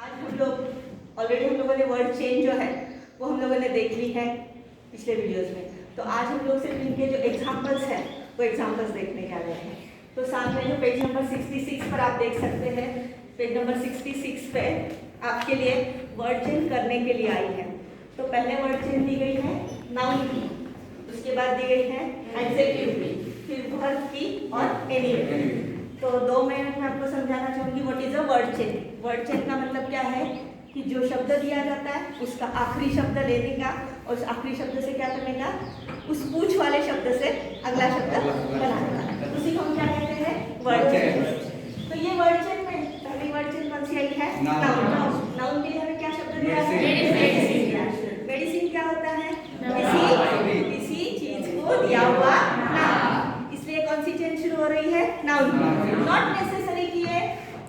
आज हम लोग ऑलरेडी हम लोगों ने वर्ड चेंज जो है वो हम लोगों ने देख ली है पिछले वीडियोस में। तो आज हम लोग सिर्फ इनके जो एग्जांपल्स हैं वो एग्जांपल्स देखने जा रहे हैं। तो सामने जो पेज नंबर 66 पर आप देख सकते हैं, पेज नंबर 66 पे आपके लिए वर्ड चेंज करने के लिए आई है। तो पहले वर्ड चेंज दी गई है नाउन की, उसके बाद दी गई है एडजेक्टिव की, फिर वर्ब की और एनीवे। तो 2 मिनट में आपको समझाना चाहूँगी what is a word change. Word change का मतलब क्या है कि जो शब्द दिया जाता है उसका आखिरी शब्द लेने का और उस आखिरी शब्द से क्या करने का, उस पूछ वाले शब्द से अगला शब्द बनाने का, उसी को हम क्या कहते हैं, वर्ड चेंज। तो ये वर्ड चेंज में पहली वर्ड चेंज कौन सी आई है, नाउन। नाउन के लिए हमें क्या शब्द दिया है, मेडिसिन। मेडिसिन क्या होता है, किसी चीज को दिया हुआ नाम। इसलिए कौन सी चेंज शुरू हो रही है, नाउन। नॉट नेसेसरी कि ये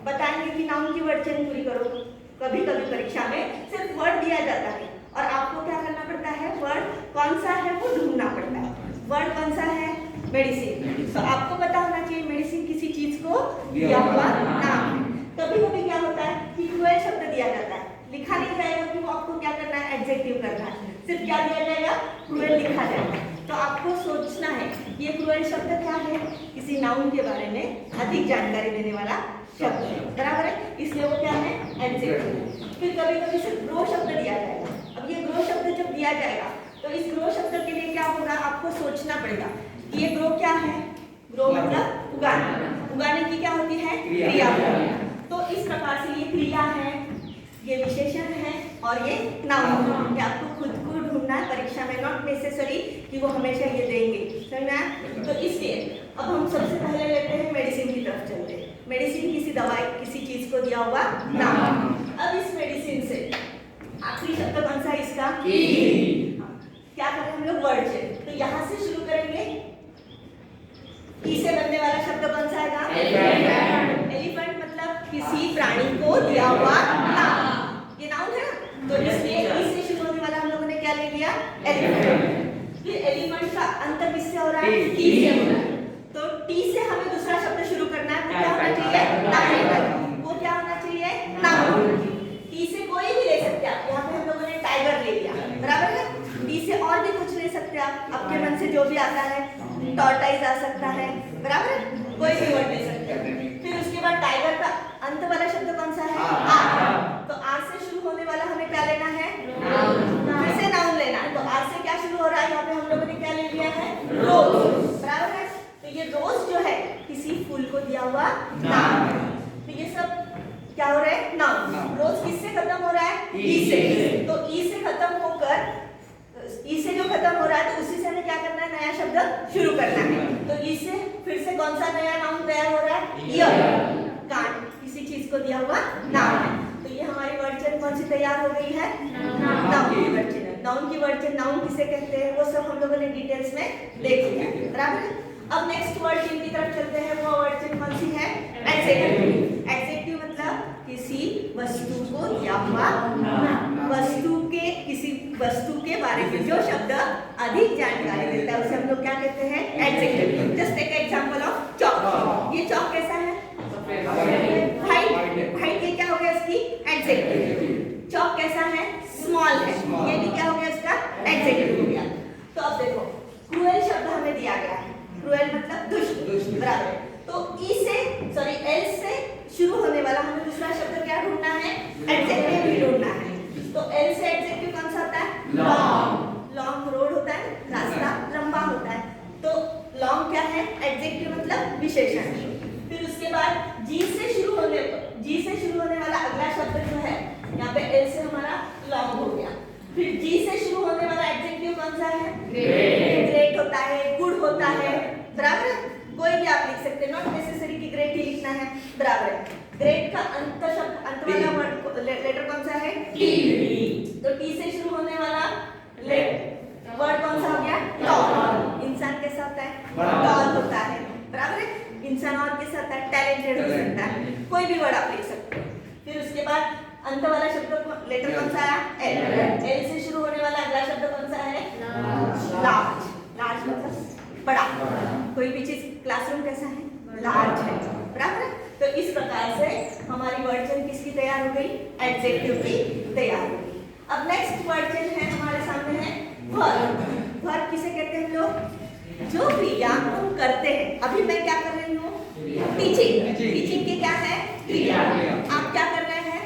बताएंगे कि नाउन की वर्ड चेंज पूरी करो। कभी कभी परीक्षा में सिर्फ वर्ड दिया जाता है और आपको क्या करना पड़ता है, वर्ड कौन सा है वो ढूंढना पड़ता है। वर्ड कौन सा है, मेडिसिन। तो आपको पता होना चाहिए मेडिसिन किसी चीज को दिया हुआ नाम है। कभी कभी क्या होता है कि क्रूएल शब्द दिया जाता है, लिखा नहीं जाएगा कि वो आपको क्या करना है, एडजेक्टिव करना है, सिर्फ क्या दिया जाएगा, क्रूएल लिखा जाएगा। तो आपको सोचना है ये क्रूएल शब्द क्या है, किसी नाउन के बारे में अधिक जानकारी देने वाला शब्द है, बराबर है, इसलिए वो क्या है, एडजेक्टिव। फिर कभी कभी सिर्फ ग्रो शब्द दिया जाएगा। अब ये ग्रो शब्द जब दिया जाएगा तो इस ग्रो शब्द के लिए क्या होगा, आपको सोचना पड़ेगा कि ये ग्रो क्या है। ग्रो मतलब उगाना, उगाने की क्या होती है, क्रिया। तो इस प्रकार से ये क्रिया है, ये विशेषण है और ये नाउन है। आपको खुद को ढूंढना है परीक्षा में, नॉट नेसेसरी कि वो हमेशा ये देंगे, समझ में आया। तो इसलिए अब हम सबसे पहले लेते हैं मेडिसिन की तरफ चलते हैं। मेडिसिन किसी दवाई किसी चीज को दिया हुआ नाम। अब इस मेडिसिन से आखिरी शब्द कौन सा है इसका, क्या करें हम लोग, वर्ड चेंज। तो यहाँ से शुरू करेंगे, ई से बनने वाला शब्द कौन सा आएगा, एलिफेंट। मतलब किसी प्राणी को दिया हुआ नाम, ये नाउन है ना, तो इसलिए ई से शुरू होने वाला हम लोगों ने क्या ले लिया, एलिफेंट। फिर एलिफेंट का अंत किससे हो रहा है, टी से हो रहा है। तो टी से हमें दूसरा शब्द शुरू करना है, वो क्या होना चाहिए, नाउन। वो क्या होना चाहिए, नाउन। टी से कोई भी ले सकते हैं, यहाँ पे हम लोगों ने टाइगर ले लिया, बराबर है। टी से और भी कुछ ले सकते हैं आप, आपके मन से जो भी आता है, टॉर्टाइज आ सकता है, बराबर है, कोई भी वर्ड ले सकते हैं। फिर उसके बाद टाइगर का अंत वाला शब्द कौन सा है, आर। तो आर से शुरू होने वाला हमें क्या लेना है, फिर से नाउन लेना है। तो आर से क्या शुरू हो रहा है, यहाँ पे हम लोगों ने क्या ले लिया है, रोज, बराबर है। तो ये रोज जो है किसी फूल को दिया हुआ नाम है। तो ये सब क्या हो रहा है, नाउन। रोज किससे खत्म हो रहा है, ई से। तो ई से खत्म होकर, ई से जो खत्म हो रहा है तो उसी से हमें क्या करना है, नया शब्द शुरू करना है। तो ई से फिर से कौन सा नया नाउन तैयार हो रहा है, ईयर। कान किसी चीज को दिया हुआ नाम है। तो ये हमारी वर्ड चेन कौन सी तैयार हो गई है, नाउन की वर्ड चेन। नाउन की वर्ड चेन, नाउन किसे कहते हैं, वो सब हम लोगों ने डिटेल्स में देख लिया, बराबर है। अब नेक्स्ट वर्ड चेन की तरफ चलते हैं। वो वर्ड चेन कौन सी है, एडजेक्टिव। एडजेक्टिव मतलब किसी वस्तु को दिया हुआ नाम, वस्तु के, किसी वस्तु के बारे में जो शब्द अधिक जानकारी देता है उसे हम लोग क्या कहते हैं, adjective. Just take example of chalk. ये चॉक कैसा है, वाइट। वाइट ये क्या हो गया इसकी, एडजेक्टिव। चॉक कैसा है, स्मॉल है, ये भी क्या हो गया इसका, एडजेक्टिव हो गया। तो अब देखो क्रूएल शब्द हमें दिया गया है, क्रूएल मतलब दुष्ट, बराबर। तो ई से, सॉरी एल से शुरू होने वाला हमें दूसरा शब्द क्या ढूंढना है, एडजेक्टिव भी ढूंढना है। तो एल से एडजेक्टिव कौन सा होता है, लॉन्ग। लॉन्ग रोड होता है, रास्ता लंबा होता है। तो लॉन्ग क्या है, एडजेक्टिव मतलब विशेषण। फिर उसके बाद जी से शुरू होने वाला अगला शब्द जो है, यहाँ पे एल से हमारा लॉन्ग हो गया। फिर जी से शुरू होने वाला एडजेक्टिव कौन सा है, ग्रेट होता है, गुड होता है, बराबर है। कोई भी आप लिख सकते हैं, नॉट नेसेसरी कि ग्रेट ही लिखना है, बराबर है। ग्रेट का अंत शब्द, अंत वाला वर्ड लेटर कौन सा है, टी। तो टी से शुरू होने वाला वर्ड कौन सा हो गया, टॉल। इंसान कैसा होता है, टॉल होता है, बराबर है। इंसान और कैसा होता है, टैलेंटेड हो सकता है, कोई भी वर्ड आप लिख सकते हो। फिर उसके बाद अंत वाला शब्द लेटर कौन सा है, एल। एल से शुरू होने वाला अगला शब्द कौन सा है, लार्ज। लार्ज मतलब बड़ा, कोई भी चीज, क्लासरूम कैसा है, लार्ज है, बराबर है। तो इस प्रकार से हमारी वर्ड चेन किसकी तैयार हो गई? एडजेक्टिव की तैयार हो गई। अब नेक्स्ट वर्ड चेन है हमारे सामने है वर्ब। वर्ब किसे कहते हैं हम लोग? जो क्रिया हम करते हैं। अभी मैं क्या कर रही हूँ? टीचिंग। टीचिंग के क्या है? क्रिया। आप क्या कर रहे हैं?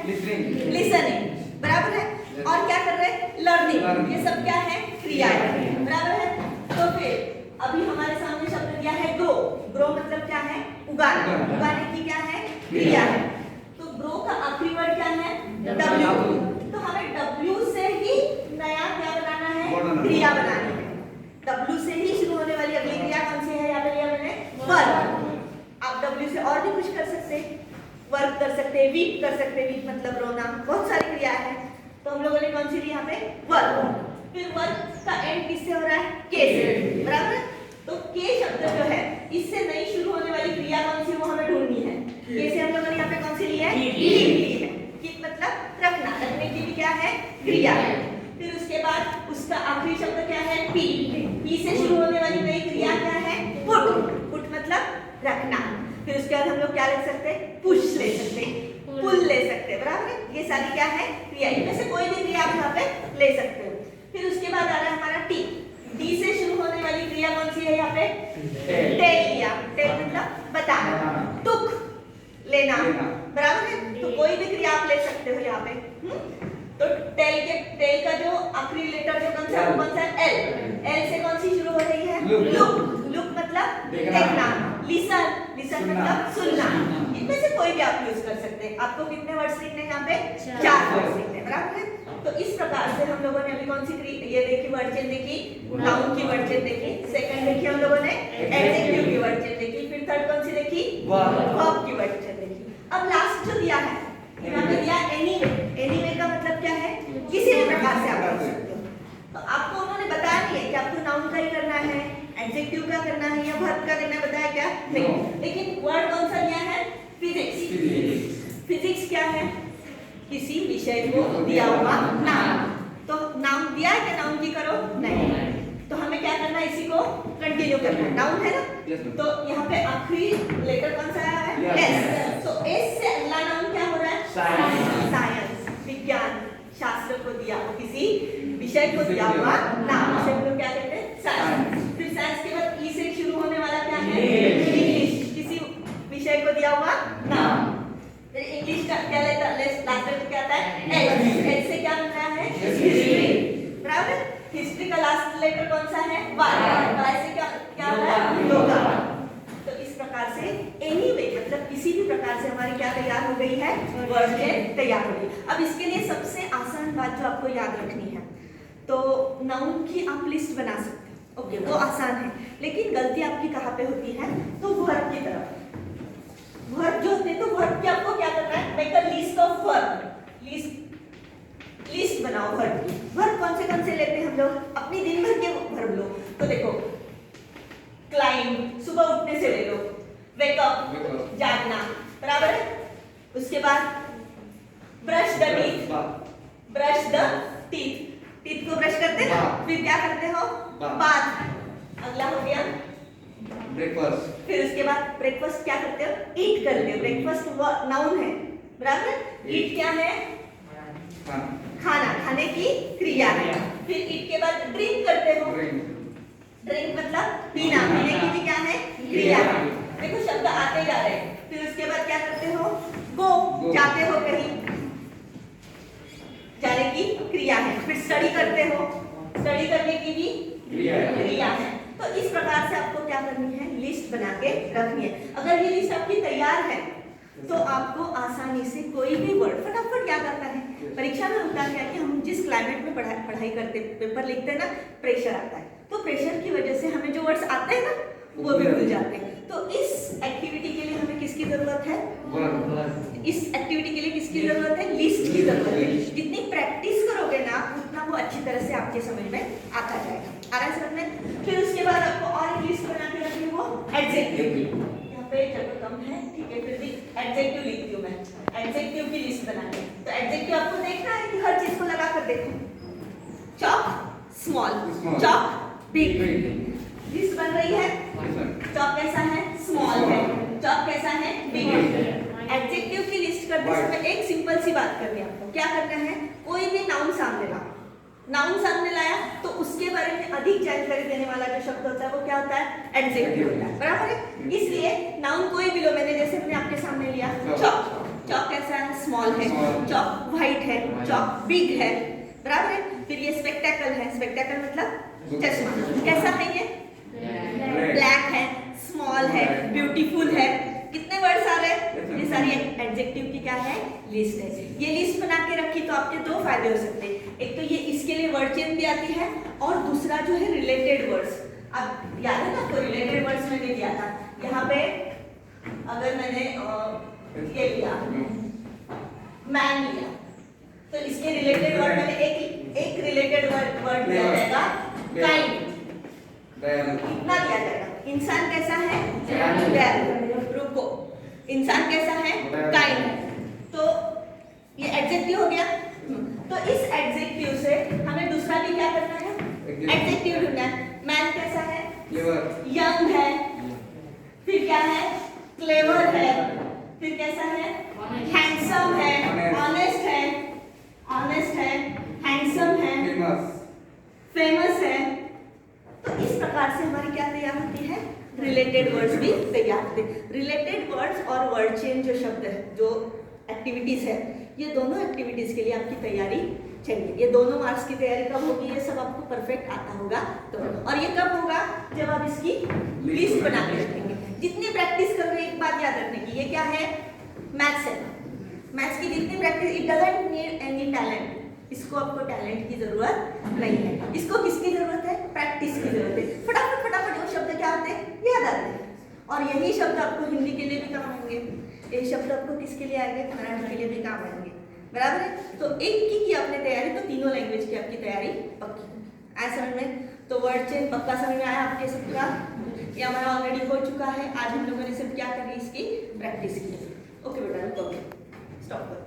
लिसनिंग, बराबर है। और क्या कर रहे हैं? लर्निंग। ये सब क्या है? क्रिया है, बराबर है। तो फिर अभी हमारे सामने शब्द दिया है ग्रो। ग्रो मतलब क्या है? उगाना। उगाने की क्या है? क्रिया है। तो ग्रो का आखिरी वर्ड क्या है? डब्ल्यू। तो हमें डब्ल्यू से ही नया क्या बनाना है? क्रिया बनानी है। डब्ल्यू से ही शुरू होने वाली अगली क्रिया कौन सी है? यहाँ पे लिया मैंने वर्ब। आप डब्ल्यू से और भी कुछ कर सकते हैं, वर्ब कर सकते हैं, वीक कर सकते हैं। वीक मतलब रोना, बहुत सारी क्रिया है। तो हम लोगों ने कौन सी ली यहाँ पे? वर्ब। फिर वर्ब का एंड किससे हो रहा है? के से, बराबर। तो के शब्द जो है इससे नई शुरू होने वाली क्रिया कौन सी वो हमें ढूंढनी है। के से हम लोगों ने यहाँ पे कौन सी ली है? कीप ली है। कीप मतलब रखना, रखने की भी क्या है? क्रिया है। फिर उसके बाद उसका आखिरी शब्द क्या है? पी। पी से शुरू होने वाली नई क्रिया क्या है? पुट। पुट मतलब रखना। फिर उसके बाद हम लोग क्या लिख सकते हैं? पुश ले सकते हैं, पुल ले सकते हैं, बराबर है। ये सारी क्या है? क्रिया। इनमें से कोई भी क्रिया आप यहाँ पे ले सकते हो। फिर उसके बाद आ रहा है हमारा टी। डी से शुरू होने वाली क्रिया कौन सी है यहाँ पे? टेल लिया। टेल मतलब बताना, दुख लेना, बराबर है। तो कोई भी क्रिया आप ले सकते हो यहाँ पे। तो टेल का जो आखिरी लेटर जो कौन सा है? एल। एल से कौन सी शुरू हो रही है? लुक। लुक मतलब देखना। लिसन। लिसन मतलब सुनना। इनमें से कोई भी आप यूज कर सकते हैं। आपको कितने वर्ड्स लिखने हैं यहाँ पे? 4 वर्ड्स लिखने हैं, बराबर है। तो इस प्रकार से हम लोगों ने अभी कौन सी ये देखी वर्ड चेन देखी, नाउन की वर्ड चेन देखी। सेकंड देखी हम लोगों ने एडजेक्टिव की वर्ड चेन देखी। फिर थर्ड कौन सी देखी? वर्ब की वर्ड चेन देखी। अब लास्ट जो दिया है यहाँ पे दिया एनीवे। एनीवे का मतलब क्या है? किसी भी प्रकार से आप कर सकते हो। तो आपको उन्होंने बताया नहीं है कि आपको नाउन का ही करना है, एडजेक्टिव का करना है या वर्ब का करना है, बताया क्या? नहीं। लेकिन वर्ड कौन सा दिया है? फिजिक्स। फिजिक्स क्या है? किसी विषय को दिया हुआ नाम। तो नाम दिया है कि नाउन की करो? नहीं। तो हमें क्या करना है? इसी को कंटिन्यू करना है। नाउन है ना? तो यहाँ पे आखिरी लेटर कौन सा आया है? एस। तो एस से अगला नाउन क्या हो रहा है? साइंस। विज्ञान, शास्त्र को दिया हुआ, किसी विषय को दिया हुआ नाम, उसे हम लोग क्या कहते हैं? साइंस। फिर साइंस के बाद ई से शुरू होने वाला क्या है? इंग्लिश, किसी विषय को दिया हुआ नाम। फिर इंग्लिश का क्या लेता है? लास्ट में क्या आता है? एच। एच से क्या बन रहा है? हिस्ट्री, बराबर। हिस्ट्री का लास्ट लेटर कौन सा है? वाई। वाई से क्या हो रहा है? योगा। तो इस प्रकार से एनीवे मतलब किसी भी प्रकार से हमारी क्या तैयार हो गई है? वर्ड चेन तैयार हो गई। अब इसके लिए सबसे आसान बात जो आपको याद रखनी है, तो नाउन की आप लिस्ट बना सकते हो, ओके, वो आसान है। लेकिन गलती आपकी कहाँ पे होती है? तो वर्ब की तरफ। वर्ब जो होते हैं तो वर्ब की आपको क्या करना है? Make a list of verb. List बनाओ वर्ब की। वर्ब कौन से लेते हैं हम लोग? अपनी दिन भर के वर्ब लो। तो देखो, क्लाइंब सुबह उठने से ले लो, वेक अप जागना, बराबर है। उसके बाद brush the teeth, brush the teeth, teeth को ब्रश करते हैं, फिर क्या करते हो? बाथ। अगला हो गया ब्रेकफास्ट। फिर उसके बाद ब्रेकफास्ट क्या करते हो? ईट करते हो। ब्रेकफास्ट नाउन है, बराबर। ईट क्या है? खाना, खाने की क्रिया है। फिर ईट के बाद ड्रिंक करते हो। ड्रिंक मतलब पीना, पीने की भी क्या है? क्रिया है। देखो शब्द आते जा रहे हैं। फिर उसके बाद क्या करते हो? गो, जाते हो कहीं, जाने की क्रिया है। फिर स्टडी करते हो, स्टडी करने की भी क्रिया है। तो इस प्रकार से आपको क्या करनी है? लिस्ट बना के रखनी है। अगर ये लिस्ट आपकी तैयार है तो आपको आसानी से कोई भी वर्ड फटाफट याद आता है। परीक्षा में होता है कि हम जिस क्लाइमेट में पढ़ाई करते, पेपर लिखते हैं ना, प्रेशर आता है। तो प्रेशर की वजह से हमें जो वर्ड्स आते हैं ना, वो भी भूल जाते हैं। तो इस एक्टिविटी के लिए हमें किसकी जरूरत है? इस एक्टिविटी के लिए किसकी जरूरत है? लिस्ट की जरूरत है। जितनी प्रैक्टिस करोगे ना, उतना वो अच्छी तरह से आपके समझ में आता जाएगा। आ रहा है समझ में? फिर उसके बाद आपको और एक लिस्ट बना के रखनी, वो एडजेक्टिव। यहाँ पे जगह कम है, ठीक है, फिर भी एडजेक्टिव लिखती हूँ मैं। एडजेक्टिव की लिस्ट बनानी है। तो एडजेक्टिव आपको देखना है कि हर चीज को लगा कर देखो। Chalk small, chalk big. List बन रही है। चॉक कैसा है? स्मॉल है। चॉक कैसा है? बिग है। एडजेक्टिव की लिस्ट करते समय एक सिंपल सी बात करनी है आपको। क्या करना है, कोई भी नाउन सामने लाओ, नाउन सामने लाया तो उसके बारे में अधिक जानकारी देने वाला जो शब्द होता है वो क्या होता है, एडजेक्टिव होता है, बराबर है। इसलिए नाउन कोई भी लो, मैंने जैसे मैंने आपके सामने लिया चॉक, चॉक कैसा है, स्मॉल है, चॉक व्हाइट है, चॉक बिग है, बराबर है। फिर ये स्पेक्टेकल है, स्पेक्टेकल मतलब चश्मा, कैसा है ये, ब्लैक है, स्मॉल है, ब्यूटीफुल है। कितने वर्ड्स आ रहे हैं, ये सारी एडजेक्टिव की क्या है, लिस्ट है। ये लिस्ट बना के रखी तो आपके दो फायदे हो सकते हैं, एक तो ये इसके लिए वर्ड चेन भी आती है, और दूसरा जो है रिलेटेड वर्ड्स। अब याद है ना, तो रिलेटेड वर्ड्स मैंने दिया था यहाँ पे, अगर मैंने ये लिया मैन लिया तो इसके रिलेटेड वर्ड मैंने एक रिलेटेड वर्ड दिया जाएगा काइंड, कितना दिया जाएगा, इंसान कैसा है, दयालु, रुको, इंसान कैसा है, काइंड है, तो ये एडजेक्टिव हो गया। तो इस एडजेक्टिव से हमें दूसरा भी क्या करना है, एडजेक्टिव ढूंढना है। मैन कैसा है, यंग है, फिर क्या है, क्लेवर है, फिर कैसा है, हैंडसम है, ऑनेस्ट है, हैंडसम है, फेमस है। तो इस प्रकार से हमारी क्या तैयार होती है, रिलेटेड वर्ड्स भी तैयार होते हैं। रिलेटेड वर्ड्स और वर्ड चेन जो शब्द है, जो एक्टिविटीज है, ये दोनों एक्टिविटीज के लिए आपकी तैयारी चाहिए। ये दोनों मार्क्स की तैयारी कब होगी, ये सब आपको परफेक्ट आता होगा तो, और ये कब होगा, जब आप इसकी लिस्ट बना के रखेंगे। जितनी प्रैक्टिस कर रहे हैं, एक बात याद रखने की, ये क्या है, मैथ्स है, मैथ्स की जितनी practice, it doesn't need any talent, इसको आपको टैलेंट की जरूरत नहीं है, इसको किसकी जरूरत है, प्रैक्टिस की जरूरत है। फटाफट फटाफट वो शब्द क्या होते हैं, याद आते हैं, और यही शब्द आपको हिंदी के लिए भी काम आएंगे, ये शब्द आपको किसके लिए आएंगे, मराठी के लिए भी काम आएंगे, बराबर है। तो एक की आपने तैयारी, तो तीनों लैंग्वेज की आपकी तैयारी पक्की आया समझ में। तो वर्ड चेन पक्का समझ में आया आपके सबका, ये हमारा ऑलरेडी हो चुका है। आज हम लोगों ने सिर्फ क्या करी, इसकी प्रैक्टिस की। ओके बेटा, रुको, स्टॉप करो।